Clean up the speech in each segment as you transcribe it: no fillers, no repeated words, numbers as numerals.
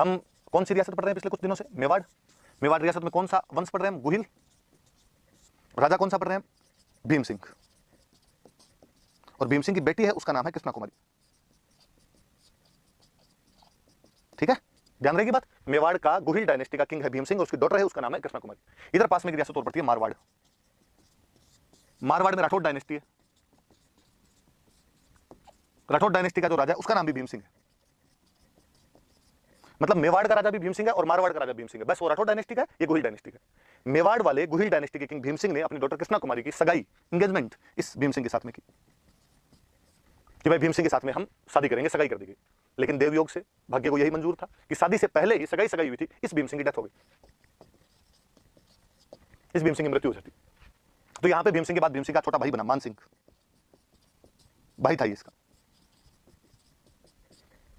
हम कौन सी रियासत पढ़ रहे हैं पिछले कुछ दिनों से? मेवाड़। मेवाड़ रियासत में कौन सा वंश पढ़ रहे हैं हम? गुहिल। राजा कौन सा पढ़ रहे हैं? भीम सिंह। और भीम सिंह की बेटी है, उसका नाम है कृष्णा कुमारी। ठीक है, ध्यान रहेगी बात। मेवाड़ का गुहिल डायनेस्टी का किंग है भीम सिंह, और उसकी डॉटर है, उसका नाम है कृष्णा कुमारी। इधर पास में एक रियासत और पड़ती है मारवाड़। मारवाड़ में राठौड़ डायनेस्टी है। राठौड़ डायनेस्टी का जो राजा है उसका नाम भी भीम सिंह है। मतलब मेवाड़ का राजा भी भीम सिंह है और मारवाड़ का राजा भीम सिंह है। बस वो राठौड़ डायनेस्टी का है, ये गुहिल डायनेस्टी का है। मेवाड़ वाले गुहिल डायनेस्टी के किंग भीम सिंह ने अपनी डॉटर कृष्णा कुमारी की सगाई, एंगेजमेंट इस भीम सिंह के साथ में की कि भाई भीम सिंह के साथ में हम शादी करेंगे, सगाई कर दी गई। लेकिन देवयोग से भाग्य को यही मंजूर था कि शादी से पहले ही सगाई हुई थी, इस भीम सिंह की डेथ हो गई, इस भीम सिंह की मृत्यु हो जाती। तो यहां पे भीम सिंह के बाद भीम सिंह का छोटा भाई बना मान सिंह, भाई था इसका,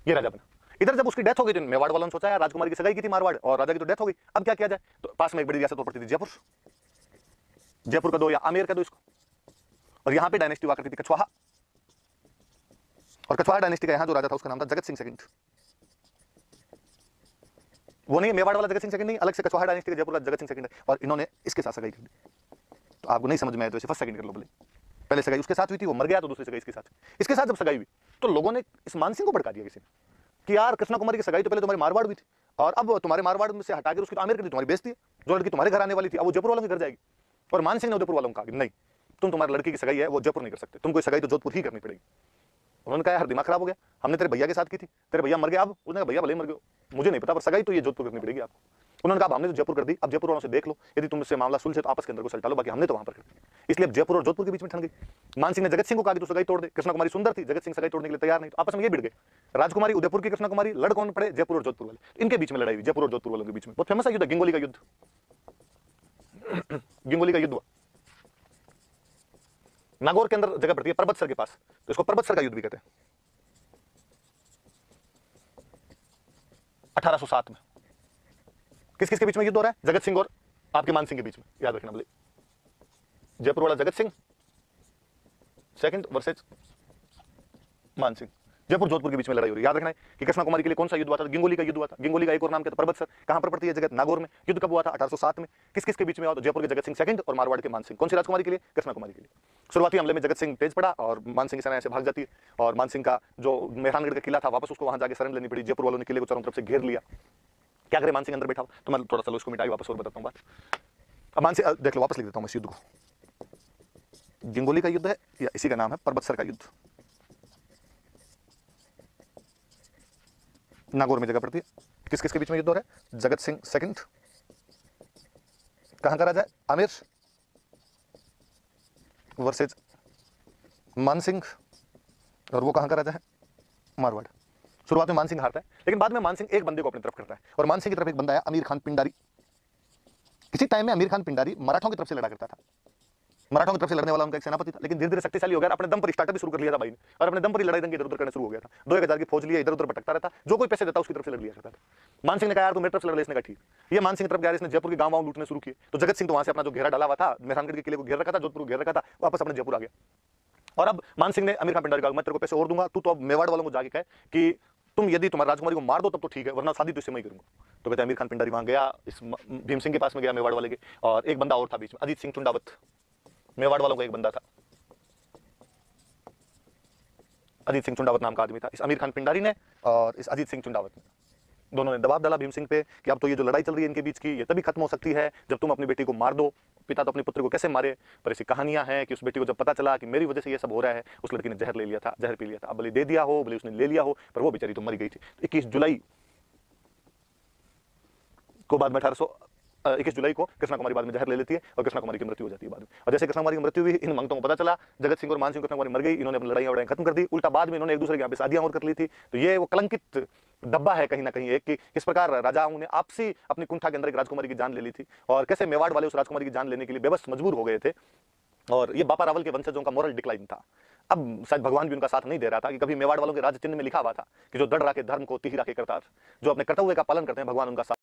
ये राजा बना। इधर जब उसकी डेथ हो गई तो मेवाड़ वालों ने सोचा यार राजकुमारी की सगाई की थी मारवाड़ और राजा की तो डेथ हो गई, अब क्या किया जाए? तो पास में एक बड़ी रियासत और पड़ती थी जयपुर। जयपुर का दो या आमेर का दो इसको। और यहां पे डायनेस्टी हुआ करती थी कछवाहा, और कछवाहा डायनेस्टी का यहां जो राजा था उसका नाम था जगत सिंह सेकंड। वो नहीं मेवाड़ वाला जगत सिंह सेकंड नहीं, अलग से कछवाहा डायनेस्टी का जयपुर का जगत सिंह सेकंड है। और इन्होंने इसके साथ सगाई कर दी। तो आपको नहीं समझ में आया तो इसे फर्स्ट सेकंड कर लो बोले। पहले सगाई उसके साथ हुई थी, वो मर गया, तो दूसरी सगाई इसके साथ जब सगाई हुई तो लोगों ने इस मान सिंह को भड़का दिया किसी ने कि यार कृष्णा कुमारी की सगाई तो पहले तुम्हारी मारवाड़ हुई थी और अब तुम्हारे मारवाड़ में से हटा के उसकी आमेर कर दी, तुम्हारी बेइज्जती है। जो लड़की तुम्हारे घर आने वाली थी अब वो जयपुर वालों के घर जाएगी। और मान सिंह ने उदयपुर वालों को कहा नहीं, तुम तुम्हारी लड़की की सगाई है वो जयपुर नहीं कर सकते, तुमको सगाई तो जोधपुर ही करनी पड़ेगी। उन्होंने कहा यार दिमाग खराब हो गया, हमने तेरे भैया के साथ की थी, तेरे भैया मर गया, अब उसने कहा भैया भले मर गए, मुझे नहीं पता, पर सगाई तो ये जोधपुर करनी पड़ेगी आपको। उन्होंने कहा हमने तो जयपुर कर दी, अब जयपुर वालों से देख लो, यदि तुमसे मामला सुलझे तो आपस के अंदर को सलटा लो, बाकी हमने तो वहां पर कर दी। इसलिए अब जयपुर और जोधपुर के बीच में ठन गई। मान सिंह ने जगत सिंह को कहा कि तू सगाई तोड़ दे। कृष्णा कुमारी सुंदर थी, जगत सिंह सगाई तोड़ने के लिए तैयार नहीं, तो आपस में ये भिड़ गए। राजकुमारी उदयपुर की, कृष्णा कुमारी, लड़ कौन पड़े? जयपुर और जोधपुर वाले। इनके बीच में लड़ाई हुई, जयपुर और जोधपुर वालों के बीच में। बहुत फेमस है युद्ध, गिंगोली का युद्ध। गिंगोली का युद्ध हुआ नागौर के अंदर, जगह पड़ती है पर्वतसर के पास, तो इसको पर्वतसर का युद्ध भी कहते हैं। 1807 में किस किस के बीच में युद्ध हो रहा है? जगत सिंह और आपके मान सिंह के बीच में, याद रखना बोले। जयपुर वाला जगत सिंह सेकंड वर्सेस मान सिंह। जयपुर जोधपुर के बीच में लड़ाई हो रही है। याद रखना है कि कृष्णा कुमारी के लिए कौन सा युद्ध हुआ था? गिंगोली का युद्ध हुआ था। गिंगोली का एक और नाम क्या था? पर्वतसर। कहां पर पड़ती है जगत? नागौर में। युद्ध कब हुआ था? 1807 में। किस किस के बीच में हुआ? तो जयपुर के जगत सिंह सेकंड और मारवाड़ के मान सिंह। कौन सी राजकुमारी के लिए? कृष्णा कुमारी के लिए। शुरुआती हमले में जगत सिंह तेज पड़ा और मान सिंह की सेना ऐसे भाग जाती है, और मान सिंह का जो मेहरानगढ़ का किला था वापस उसको वहां जाकर शरण लेनी पड़ी। जयपुर वालों ने किले को चारों तरफ से घेर लिया। क्या करे मान सिंह अंदर बैठा हुआ। तो मैं थोड़ा सा उसको मिटाई वापस और बताता हूँ बात। अब मान सिंह देख लो, वापस लिख देता हूँ इस युद्ध को। गिंगोली का युद्ध है या इसी का नाम है पर्वतसर का युद्ध। नागौर में जगह पड़ती है। किस किस के बीच में युद्ध हो रहा है? जगत सिंह सेकंड, कहां का राजा है? आमेर वर्सेज मान सिंह, और वो कहां का राजा है? मारवाड़। शुरुआत में मान सिंह हारता है, लेकिन बाद में मान सिंह एक बंदे को अपनी तरफ करता है, और मान सिंह की तरफ एक बंदा है अमीर खान पिंडारी। किसी टाइम में अमीर खान पिंडारी मराठों की तरफ से लड़ा करता था। मराठों की तरफ से लड़ने वाला उनका एक सेनापति था, लेकिन धीरे धीरे शक्तिशाली हो गया, अपने दम पर स्टार्टअप भी शुरू कर लिया था भाई ने, और अपने दम पर ही लड़ाई दंगे इधर उधर करना शुरू हो गया था। 2-1 हजार की फौज लिए इधर उधर भटकता रहता, जो कोई पैसे देता उसकी तरफ से लड़ लिया करता था। मान सिंह ने कहा यार तू मेरी तरफ से लड़ ले, इसने कहा ठीक। ये मान सिंह की तरफ गया, इसने जयपुर के गांव लूटने शुरू किए। तो जगत सिंह तो वहां से अपना जो घेरा डाला हुआ था, मेहरानगढ़ के किले को घेर रखा था, जोधपुर घेर रखा था, वापस अपने जयपुर आ गया। और अब मान सिंह ने अमीर खान पिंडारी को कहा मैं तेरे को पैसे और दूंगा, तू तो अब मेवाड़ वालों को जाके कहे कि तुम यदि तुम्हारी राजकुमारी को मार दो तब तो ठीक है, वरना शादी तो इससे मैं ही करूंगा। तो कहते अमीर खान पिंडारी वहां गया, इस भीम सिंह के पास में गया, मेवाड़ वाले के, और एक बंदा और था बीच में, अजीत सिंह चुंडावत, मेवाड़ वालों का एक बंदा था, अजीत सिंह चुंडावत नाम का आदमी था। इस अमीर खान पिंडारी ने और इस अजीत सिंह चुंडावत ने, दोनों ने दबाव डाला भीम सिंह पे कि अब तो ये जो लड़ाई चल रही है इनके बीच की, ये तभी खत्म हो सकती है जब तुम अपनी बेटी को मार दो। पिता तो अपनी पुत्र को कैसे मारे, पर ऐसी कहानियां हैं कि उस बेटी को जब पता चला कि मेरी वजह से ये सब हो रहा है, उस लड़की ने जहर ले लिया था, जहर पी लिया था। अब भले दे दिया हो, भले उसने ले लिया हो, पर वो बेचारी तो मर गई थी। 21 जुलाई को बाद में 21 जुलाई को कृष्णा कुमारी बाद में जहर ले लेती है और कृष्णा कुमारी की मृत्यु हो जाती है बाद में। और जैसे कृष्णा कुमारी की मृत्यु हुई, इन मंगतों को पता चला, जगत सिंह और मान सिंह, कृष्णा कुमारी मर गई, इन्होंने अपनी लड़ाइयां खत्म कर दी। उल्टा बाद में इन्होंने एक दूसरे के यहाँ पे शादियां और कर ली थी। तो ये वो कलंकित डब्बा है कहीं ना कहीं एक, कि किस प्रकार राजाओं ने आपसी अपनी कुंठा के अंदर एक राजकुमारी की जान ले ली थी, और कैसे मेवाड़ वाले उस राजकुमारी की जान लेने के लिए बेबस मजबूर हो गए थे। और ये बापा रावल के वंशजों का मोरल डिक्लाइन था। अब शायद भगवान भी उनका साथ नहीं दे रहा था, कि कभी मेवाड़ वालों के राज चिन्ह में लिखा हुआ था कि जो दृढ़ रखे धर्म को तिही रखे करतार, जो अपने कर्तव्य का पालन करते हैं भगवान उनका साथ